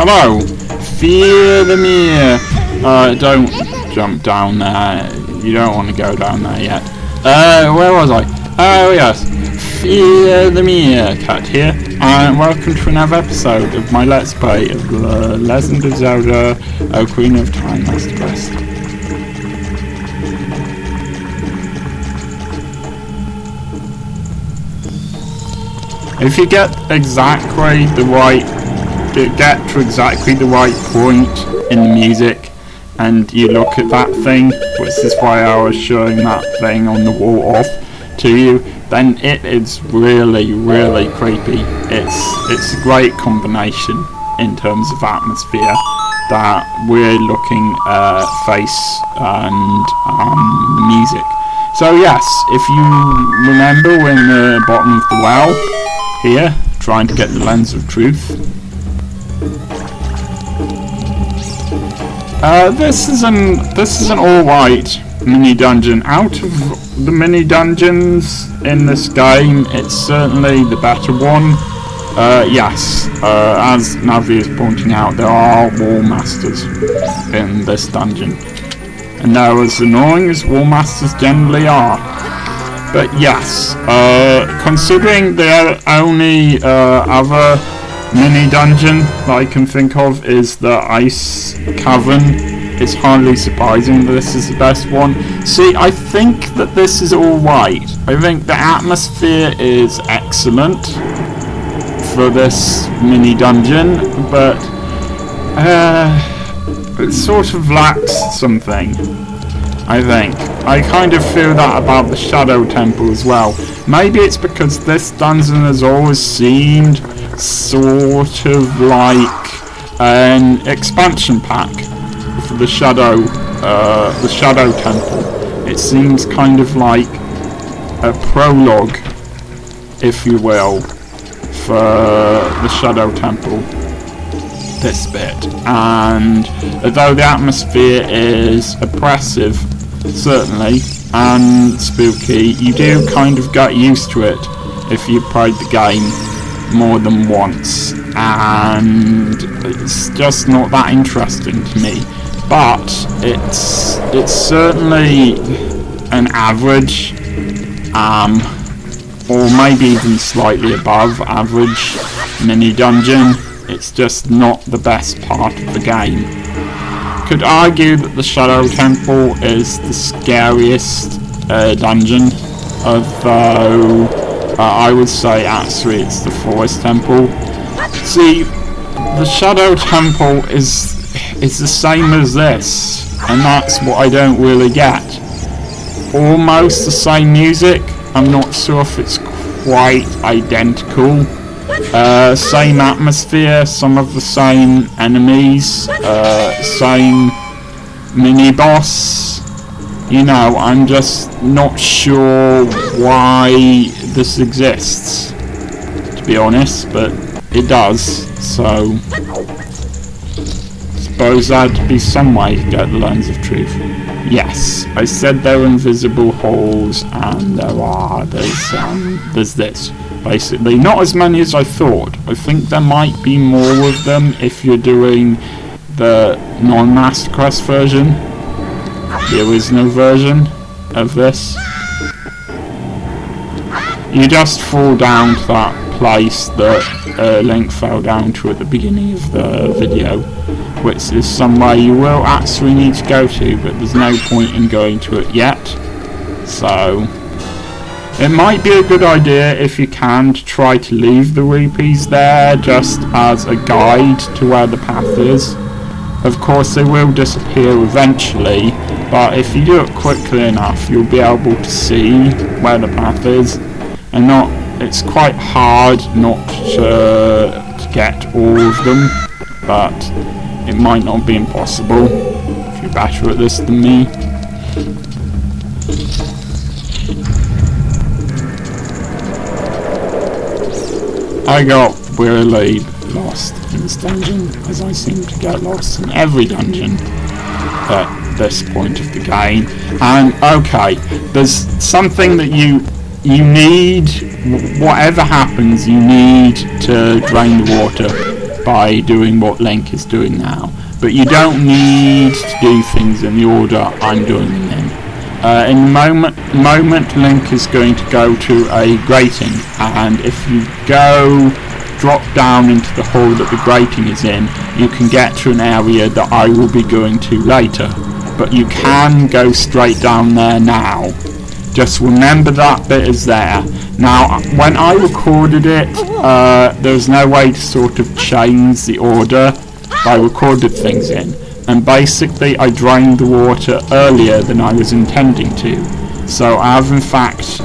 Hello. Fear me. Don't jump down there. You don't want to go down there yet. Where was I? Oh yes. Fear the Meerkat here, and welcome to another episode of my Let's Play of The Legend of Zelda Ocarina of Time Master Quest. If you get to exactly the right point in the music, and you look at that thing, which is why I was showing that thing on the wall off to you, then it is really, really creepy. It's a great combination in terms of atmosphere that we're looking face and the music. So yes, if you remember, we're in the bottom of the well here, trying to get the lens of truth. This is an alright mini dungeon. Out of the mini dungeons in this game, it's certainly the better one. Yes, as Navi is pointing out, there are wall masters in this dungeon, and they're as annoying as wall masters generally are. But yes, considering the only other mini dungeon that I can think of is the ice cavern, it's hardly surprising that this is the best one. See, I think that this is alright. I think the atmosphere is excellent for this mini dungeon, but it sort of lacks something, I think. I kind of feel that about the Shadow Temple as well. Maybe it's because this dungeon has always seemed sort of like an expansion pack for the Shadow Temple. It seems kind of like a prologue, if you will, for the Shadow Temple, this bit. And although the atmosphere is oppressive, certainly, and spooky, you do kind of get used to it if you played the game more than once, and it's just not that interesting to me. But it's certainly an average, or maybe even slightly above average mini dungeon. It's just not the best part of the game. Could argue that the Shadow Temple is the scariest dungeon, although I would say actually it's the Forest Temple. See, the Shadow Temple is the same as this, and that's what I don't really get. Almost the same music. I'm not sure if it's quite identical. Same atmosphere, some of the same enemies, same mini boss. You know, I'm just not sure why this exists, to be honest, but it does, so suppose there'd be some way to get the lens of truth. Yes, I said there were invisible holes, and there's this. Basically, not as many as I thought. I think there might be more of them if you're doing the non-Master Quest version, the original version of this. You just fall down to that place that Link fell down to at the beginning of the video, which is somewhere you will actually need to go to, but there's no point in going to it yet. So it might be a good idea, if you can, to try to leave the rupees there just as a guide to where the path is. Of course they will disappear eventually, but if you do it quickly enough you'll be able to see where the path is, and it's quite hard not to get all of them, but it might not be impossible if you're better at this than me. I got really lost in this dungeon, as I seem to get lost in every dungeon at this point of the game. And okay, there's something that you need, whatever happens, you need to drain the water. by doing what Link is doing now. But you don't need to do things in the order I'm doing them in. In a moment, Link is going to go to a grating, and if you drop down into the hole that the grating is in, you can get to an area that I will be going to later. But you can go straight down there now. Just remember that bit is there. Now, when I recorded it, there's no way to sort of change the order I recorded things in. And basically, I drained the water earlier than I was intending to. So I have in fact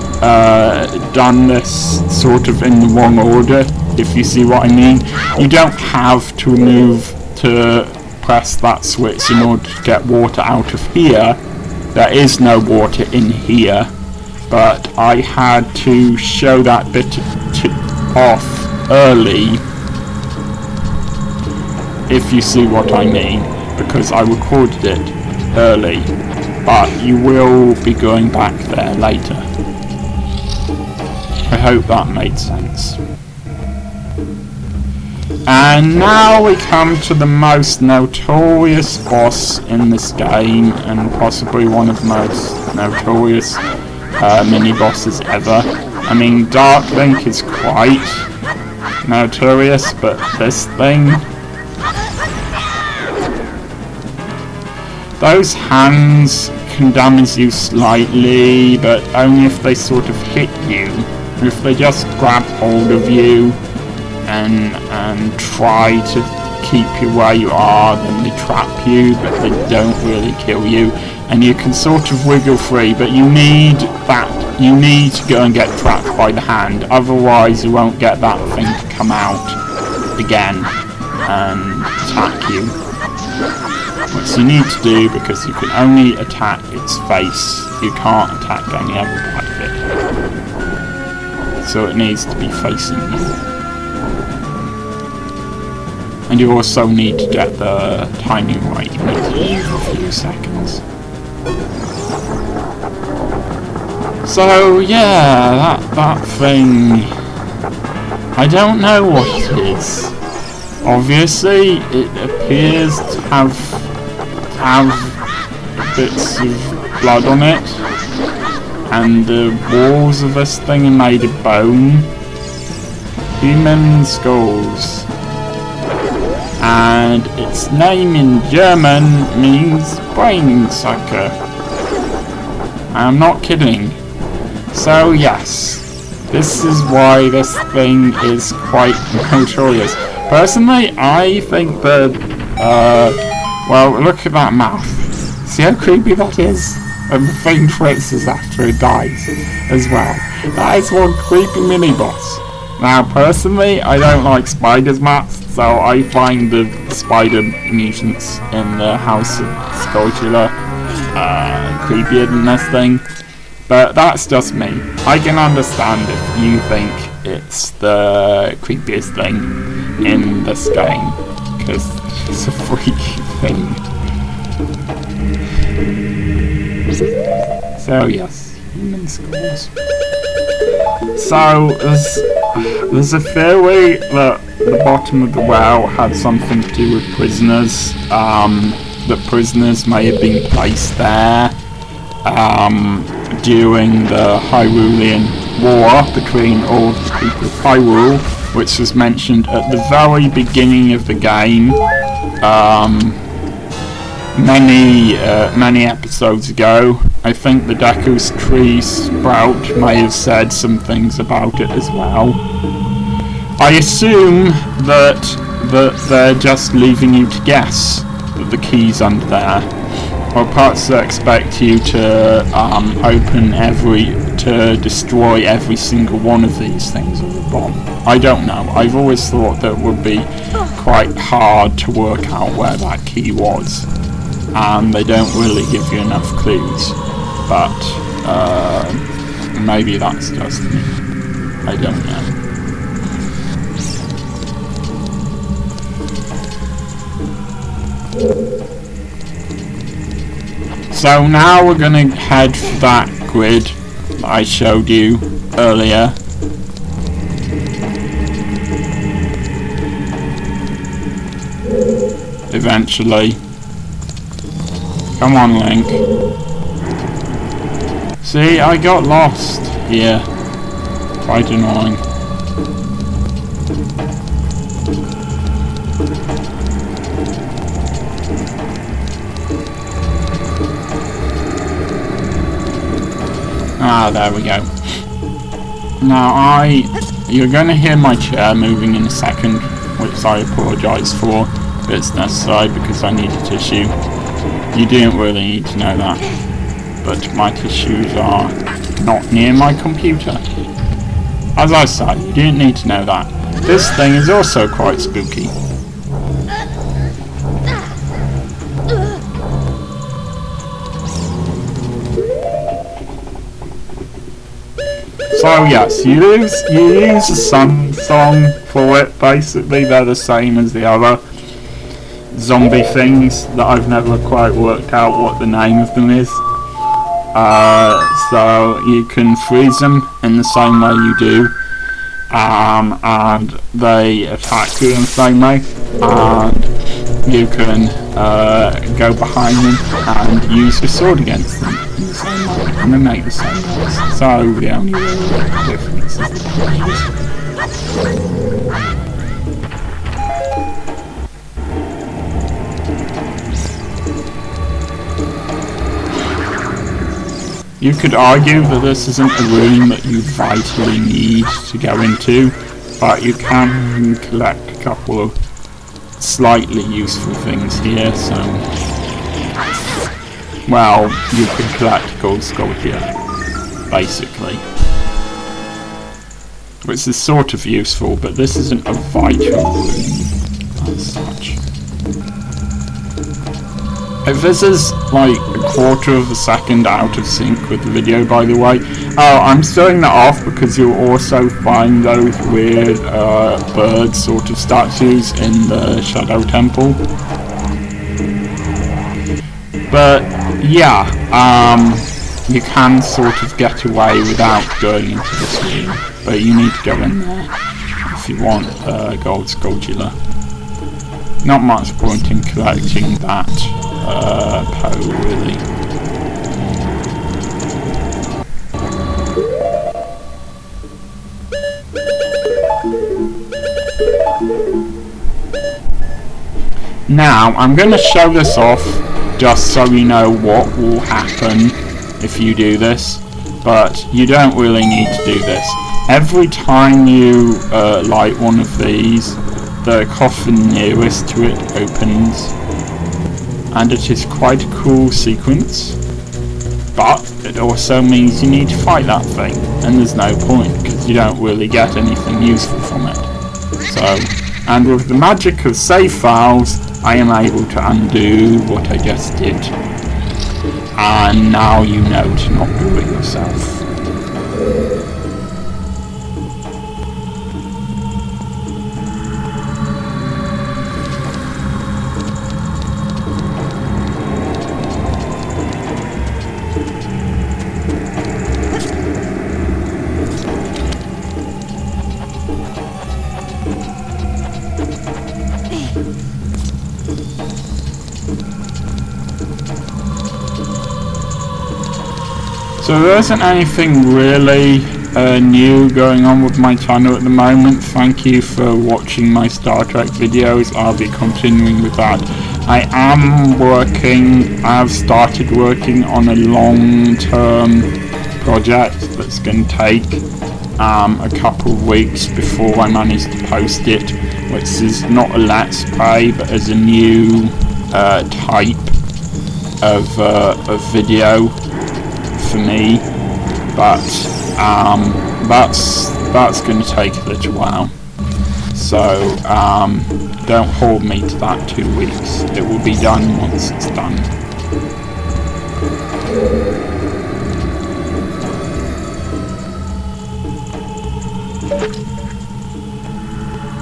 done this sort of in the wrong order, if you see what I mean. You don't have to press that switch in order to get water out of here. There is no water in here, but I had to show that bit off early, if you see what I mean, because I recorded it early, but you will be going back there later. I hope that made sense. And now we come to the most notorious boss in this game, and possibly one of the most notorious mini-bosses ever. I mean, Dark Link is quite notorious, but this thing... Those hands can damage you slightly, but only if they sort of hit you. If they just grab hold of you and try to keep you where you are, then they trap you, but they don't really kill you. And you can sort of wiggle free, but you need to go and get trapped by the hand, otherwise you won't get that thing to come out again and attack you. Which you need to do, because you can only attack its face, you can't attack any other part of it. So it needs to be facing you. And you also need to get the timing right, you need to use a few seconds. So yeah, that thing, I don't know what it is. Obviously it appears to have bits of blood on it, and the walls of this thing are made of bone. Human skulls. And its name in German means brain sucker. I'm not kidding. So yes, this is why this thing is quite notorious. Personally, I think that, well, look at that mouth. See how creepy that is? And the thing twitches after it dies, as well. That is one creepy mini-boss. Now, personally, I don't like spiders' mats, so I find the spider mutants in the House of Skulltula creepier than this thing. But that's just me. I can understand if you think it's the creepiest thing in this game, because it's a freaky thing. So yes, human skulls. So there's a theory that the bottom of the well had something to do with prisoners. The prisoners may have been placed there during the Hyrulean War between all the people of Hyrule, which was mentioned at the very beginning of the game, many episodes ago. I think the Deku's tree sprout may have said some things about it as well. I assume that they're just leaving you to guess that the key's under there, or perhaps they expect you to destroy every single one of these things with a bomb. I don't know. I've always thought that it would be quite hard to work out where that key was, and they don't really give you enough clues. But maybe that's just me. I don't know. So now we're gonna head for that grid that I showed you earlier. eventually. Come on, Link. See, I got lost here. Quite annoying. Ah, there we go. Now you're going to hear my chair moving in a second, which I apologise for, but it's necessary because I need a tissue. You didn't really need to know that, but my tissues are not near my computer. As I said, you didn't need to know that. This thing is also quite spooky. So yes, you use a song for it. Basically, they're the same as the other zombie things that I've never quite worked out what the name of them is. So you can freeze them in the same way you do, and they attack you in the same way, and you can go behind them and use your sword against them in the same way, and they make the same noise. So the only real difference is the noise. You could argue that this isn't a room that you vitally need to go into, but you can collect a couple of slightly useful things here, so... Well, you could collect gold skull here, basically. Which is sort of useful, but this isn't a vital room as such. If this is like a quarter of a second out of sync with the video, by the way, I'm showing that off because you'll also find those weird bird sort of statues in the Shadow Temple. But yeah, you can sort of get away without going into this room, but you need to go in there if you want gold sculpture. Not much point in collecting that Poe, really. Now, I'm going to show this off just so you know what will happen if you do this, but you don't really need to do this. Every time you light one of these, the coffin nearest to it opens, and it is quite a cool sequence, but it also means you need to fight that thing, and there's no point because you don't really get anything useful from it. So, and with the magic of save files, I am able to undo what I just did, and now you know to not do it yourself. So there isn't anything really new going on with my channel at the moment. Thank you for watching my Star Trek videos. I'll be continuing with that. I've started working on a long-term project that's going to take a couple of weeks before I manage to post it, which is not a let's play but as a new type of video for me, but that's going to take a little while, so don't hold me to that 2 weeks. It will be done once it's done.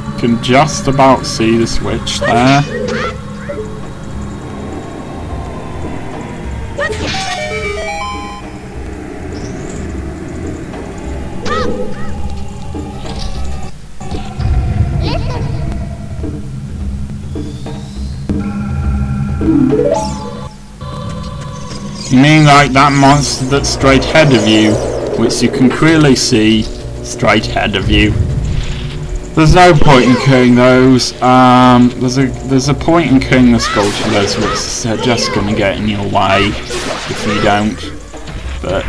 You can just about see the switch there. You mean like that monster that's straight ahead of you, which you can clearly see straight ahead of you? There's no point in killing those. There's a point in killing the Skulltulas, which are just going to get in your way if you don't. But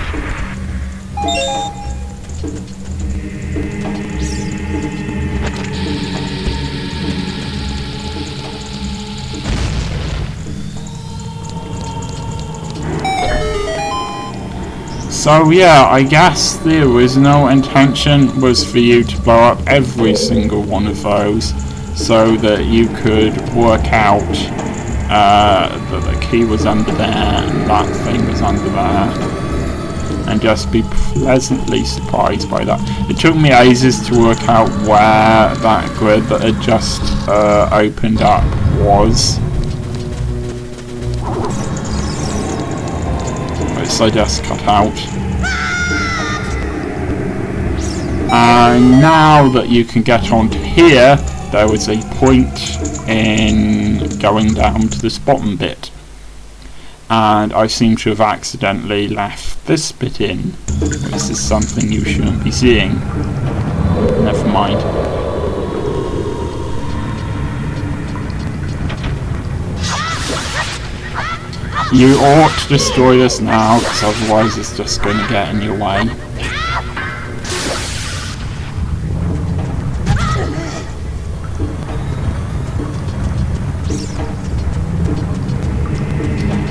so yeah, I guess the original intention was for you to blow up every single one of those so that you could work out that the key was under there and that thing was under there, and just be pleasantly surprised by that. It took me ages to work out where that grid that had just opened up was, which I just cut out. And now that you can get onto here, there was a point in going down to this bottom bit, and I seem to have accidentally left this bit in, which is something you shouldn't be seeing. Never mind. You ought to destroy this now, because otherwise it's just going to get in your way.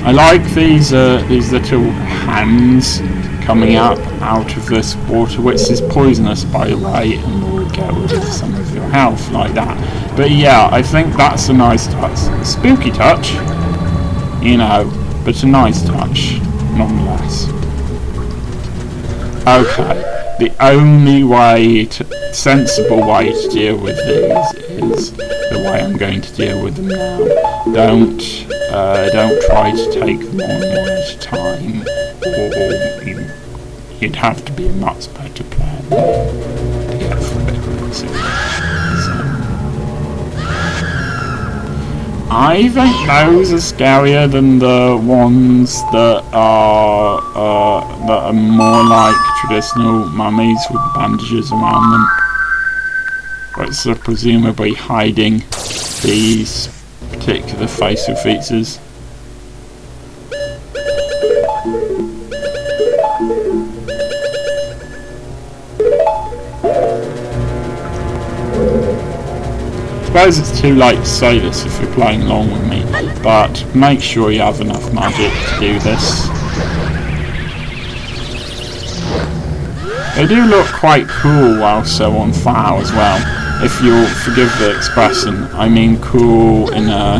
I like these little hands coming up out of this water, which is poisonous by the way, and will get rid of some of your health like that. But yeah, I think that's a nice touch. A spooky touch, you know, but a nice touch nonetheless. Okay, the only way sensible way to deal with these is the way I'm going to deal with them now. Don't try to take them on one at a time, or you'd have to be a much better player to get through it. So, I think those are scarier than the ones that are more like traditional mummies with bandages around them, which are presumably hiding these particular facial features. I suppose it's too late to say this if you're playing along with me, but make sure you have enough magic to do this. They do look quite cool whilst they're on fire as well, if you'll forgive the expression. I mean cool in a,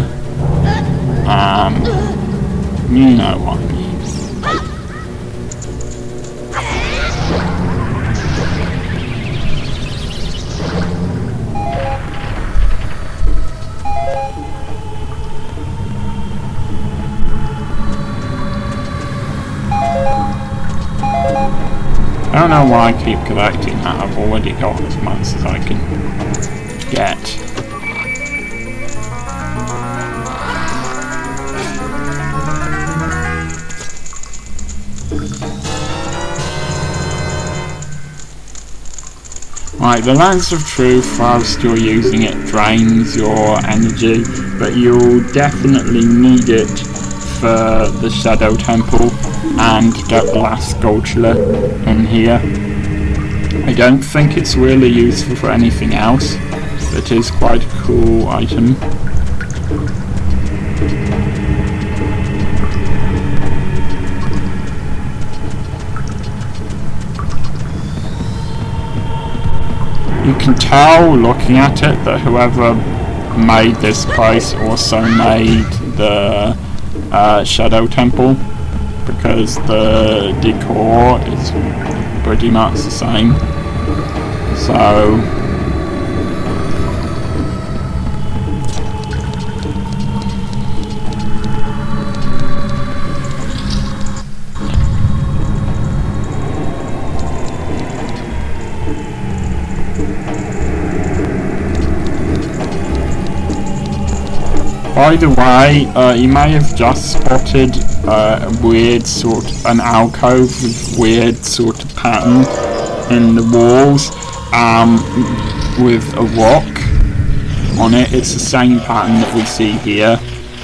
you know what I mean. I don't know why I keep collecting that. I've already got as much as I can get. Right, the Lens of Truth, whilst you're using it, drains your energy, but you'll definitely need it for the Shadow Temple and to get the last Skulltula in here. I don't think it's really useful for anything else, but it is quite a cool item. You can tell looking at it that whoever made this place also made the Shadow Temple, because the decor is pretty much the same. So By the way, you may have just spotted a weird an alcove with weird sort of pattern in the walls, with a rock on it. It's the same pattern that we see here,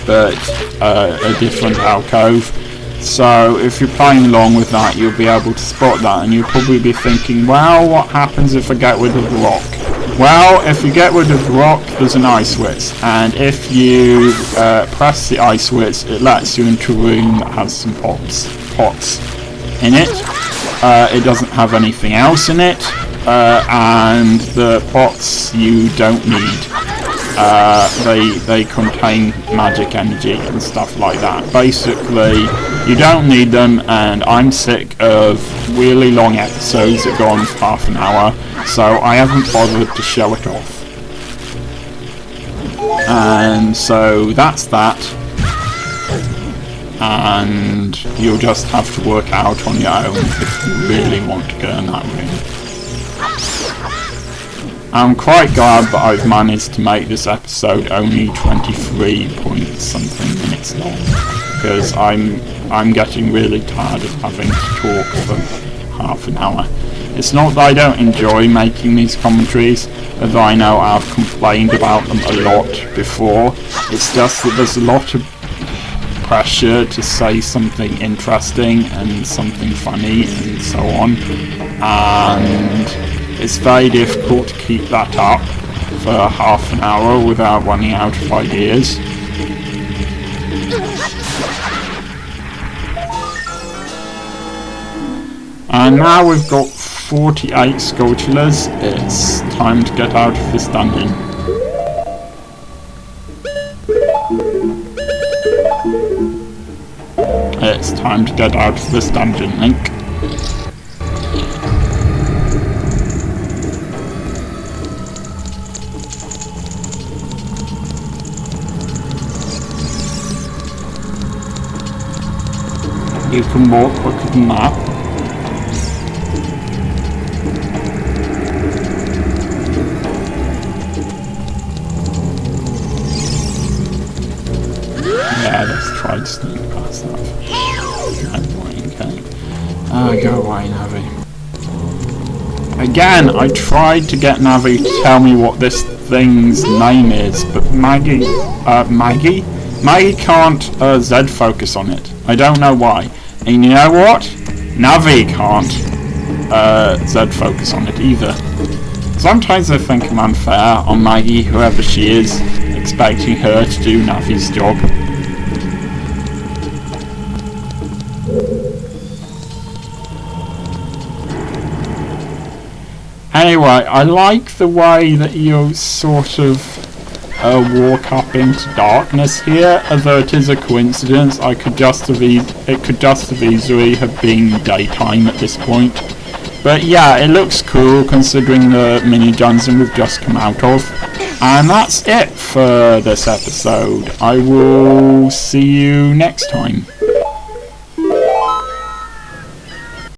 but a different alcove. So if you're playing along with that, you'll be able to spot that, and you'll probably be thinking, well, what happens if I get rid of the rock? Well, if you get rid of the rock, there's an ice switch, and if you press the ice switch, it lets you into a room that has some pots in it. It doesn't have anything else in it, and the pots you don't need. They contain magic energy and stuff like that. Basically, you don't need them, and I'm sick of really long episodes that go on for half an hour, so I haven't bothered to show it off. And so that's that, and you'll just have to work out on your own if you really want to go in that room. I'm quite glad that I've managed to make this episode only 23 point something minutes long, because I'm getting really tired of having to talk for half an hour. It's not that I don't enjoy making these commentaries, although I know I've complained about them a lot before. It's just that there's a lot of pressure to say something interesting and something funny and so on, and it's very difficult to keep that up for half an hour without running out of ideas. And now we've got 48 Skulltulas. It's time to get out of this dungeon. It's time to get out of this dungeon, Link. You can walk quicker than that. Yeah, let's try to sneak past that. Okay. Go away, Navi. Again, I tried to get Navi to tell me what this thing's name is, but Maggie can't Z focus on it. I don't know why. And you know what? Navi can't Z focus on it either. Sometimes I think I'm unfair on Maggie, whoever she is, expecting her to do Navi's job. Anyway, I like the way that you sort of walk up into darkness here, although it is a coincidence. It could just have easily have been daytime at this point. But yeah, it looks cool considering the mini dungeon we've just come out of. And that's it for this episode. I will see you next time.